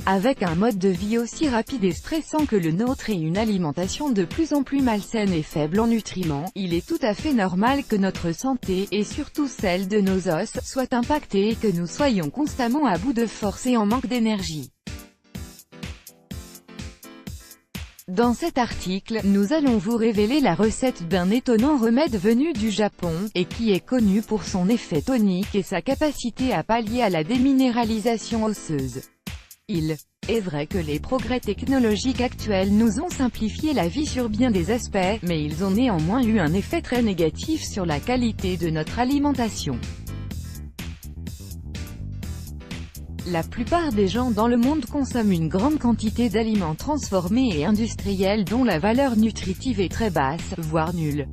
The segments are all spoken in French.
Avec un mode de vie aussi rapide et stressant que le nôtre et une alimentation de plus en plus malsaine et faible en nutriments, il est tout à fait normal que notre santé, et surtout celle de nos os, soit impactée et que nous soyons constamment à bout de force et en manque d'énergie. Dans cet article, nous allons vous révéler la recette d'un étonnant remède venu du Japon, et qui est connu pour son effet tonique et sa capacité à pallier à la déminéralisation osseuse. Il est vrai que les progrès technologiques actuels nous ont simplifié la vie sur bien des aspects, mais ils ont néanmoins eu un effet très négatif sur la qualité de notre alimentation. La plupart des gens dans le monde consomment une grande quantité d'aliments transformés et industriels dont la valeur nutritive est très basse, voire nulle.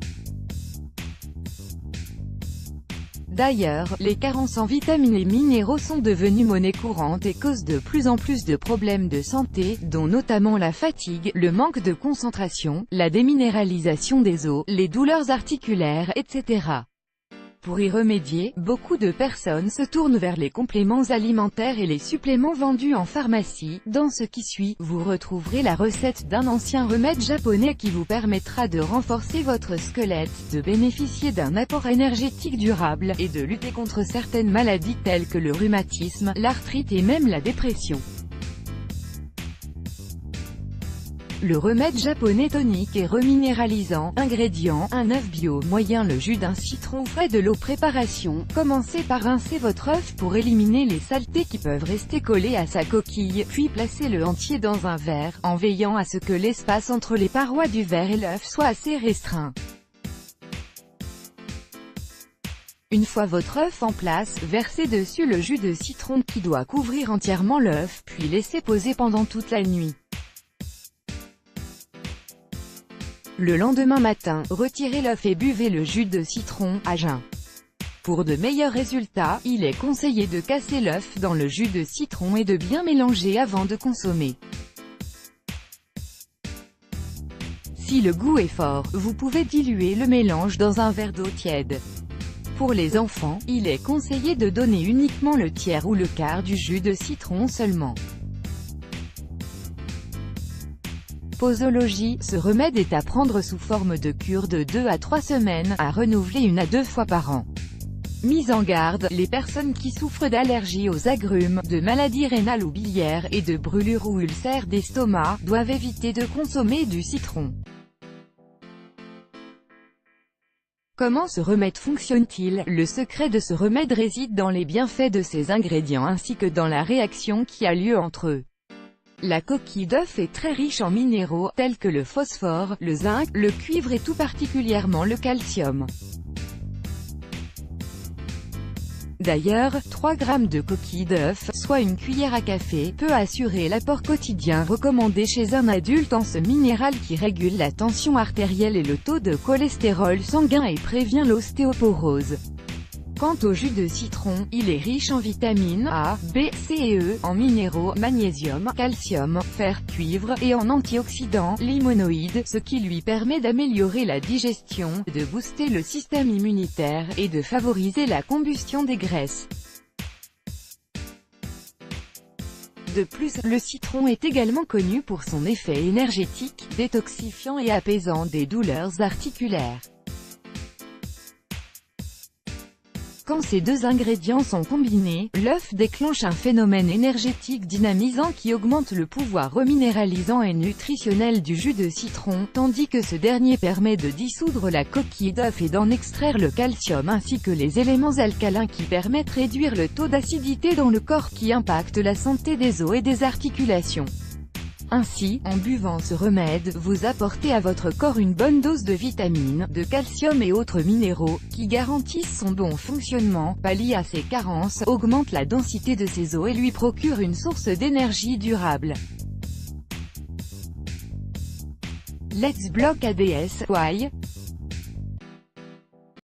D'ailleurs, les carences en vitamines et minéraux sont devenues monnaie courante et causent de plus en plus de problèmes de santé, dont notamment la fatigue, le manque de concentration, la déminéralisation des os, les douleurs articulaires, etc. Pour y remédier, beaucoup de personnes se tournent vers les compléments alimentaires et les suppléments vendus en pharmacie. Dans ce qui suit, vous retrouverez la recette d'un ancien remède japonais qui vous permettra de renforcer votre squelette, de bénéficier d'un apport énergétique durable, et de lutter contre certaines maladies telles que le rhumatisme, l'arthrite et même la dépression. Le remède japonais tonique et reminéralisant. Ingrédients: un œuf bio moyen, le jus d'un citron frais, de l'eau. Préparation: commencez par rincer votre œuf pour éliminer les saletés qui peuvent rester collées à sa coquille, puis placez-le entier dans un verre, en veillant à ce que l'espace entre les parois du verre et l'œuf soit assez restreint. Une fois votre œuf en place, versez dessus le jus de citron qui doit couvrir entièrement l'œuf, puis laissez poser pendant toute la nuit. Le lendemain matin, retirez l'œuf et buvez le jus de citron, à jeun. Pour de meilleurs résultats, il est conseillé de casser l'œuf dans le jus de citron et de bien mélanger avant de consommer. Si le goût est fort, vous pouvez diluer le mélange dans un verre d'eau tiède. Pour les enfants, il est conseillé de donner uniquement le tiers ou le quart du jus de citron seulement. Posologie: ce remède est à prendre sous forme de cure de 2 à 3 semaines, à renouveler 1 à 2 fois par an. Mise en garde: les personnes qui souffrent d'allergies aux agrumes, de maladies rénales ou biliaires, et de brûlures ou ulcères d'estomac, doivent éviter de consommer du citron. Comment ce remède fonctionne-t-il? Le secret de ce remède réside dans les bienfaits de ses ingrédients ainsi que dans la réaction qui a lieu entre eux. La coquille d'œuf est très riche en minéraux, tels que le phosphore, le zinc, le cuivre et tout particulièrement le calcium. D'ailleurs, 3 grammes de coquille d'œuf, soit une cuillère à café, peut assurer l'apport quotidien recommandé chez un adulte en ce minéral qui régule la tension artérielle et le taux de cholestérol sanguin et prévient l'ostéoporose. Quant au jus de citron, il est riche en vitamines A, B, C et E, en minéraux, magnésium, calcium, fer, cuivre, et en antioxydants, limonoïdes, ce qui lui permet d'améliorer la digestion, de booster le système immunitaire, et de favoriser la combustion des graisses. De plus, le citron est également connu pour son effet énergétique, détoxifiant et apaisant des douleurs articulaires. Quand ces deux ingrédients sont combinés, l'œuf déclenche un phénomène énergétique dynamisant qui augmente le pouvoir reminéralisant et nutritionnel du jus de citron, tandis que ce dernier permet de dissoudre la coquille d'œuf et d'en extraire le calcium ainsi que les éléments alcalins qui permettent de réduire le taux d'acidité dans le corps qui impacte la santé des os et des articulations. Ainsi, en buvant ce remède, vous apportez à votre corps une bonne dose de vitamines, de calcium et autres minéraux, qui garantissent son bon fonctionnement, pallient à ses carences, augmentent la densité de ses os et lui procurent une source d'énergie durable. Let's Block ADS, Why?